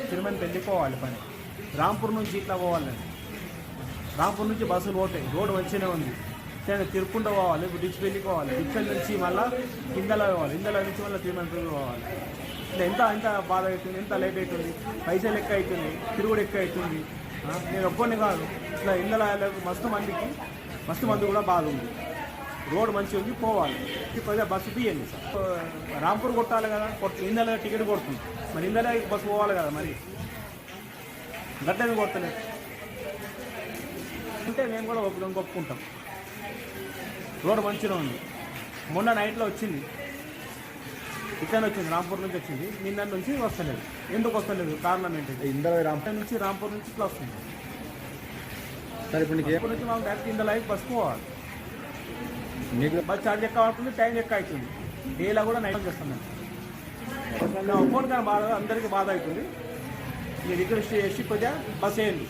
తిరుమల పోవాలి పని. రాంపూర్ నుంచి ఇట్లా పోవాలి. రాంపూర్ నుంచి బస్సులు పోతాయి, రోడ్డు మంచిగానే ఉంది. తిరుక్కుంటూ పోవాలి, డిచ్పల్లికి పోవాలి, డిచ్పల్లి నుంచి మళ్ళీ ఇందలా పోవాలి, ఇందలా నుంచి మళ్ళీ తిరుమల పోవాలి. ఇట్లా ఎంత బాధ అవుతుంది, ఎంత లేట్ అవుతుంది, పైసలు ఎక్కువ అవుతుంది, తిరుగుడు ఎక్కువ అవుతుంది. నేను ఒక్కడిని కాదు, ఇట్లా ఇందలా మస్తు మంది కూడా బాధ ఉంది. రోడ్ మంచిగా ఉంది, పోవాలి. ఇప్పుడు బస్సు తీయండి సార్. రాంపూర్ కొట్టాలి కదా, ఇందలా టికెట్ కొడుతుంది, మరి ఇందలా బస్సు పోవాలి కదా, మరి గడ్డని కొట్టలేదు అంటే మేము కూడా ఒప్పుకుంటాం. రోడ్ మంచిగా ఉంది. మొన్న నైట్లో వచ్చింది, ఇక్కడ వచ్చింది, రాంపూర్ నుంచి వచ్చింది, నిన్న నుంచి వస్తలేదు. ఎందుకు వస్తలేదు, కారణం ఏంటి? రాంపూర్ నుంచి ఇట్లా వస్తుంది. సరే ఇప్పుడు ఎప్పటి నుంచి మాకు డైరెక్ట్ ఇంత లైఫ్ బస్ పోవాలి. మీకు బస్ ఛార్జ్ ఎక్కువ అవుతుంది, టైం ఎక్కువ అవుతుంది. డేలా కూడా నైట్ చేస్తాను. ఒక్కొక్కరికైనా బాధ, అందరికీ బాధ అవుతుంది. మీరు రిక్వెస్ట్ చేసి కొద్దిగా బస్ వేయండి.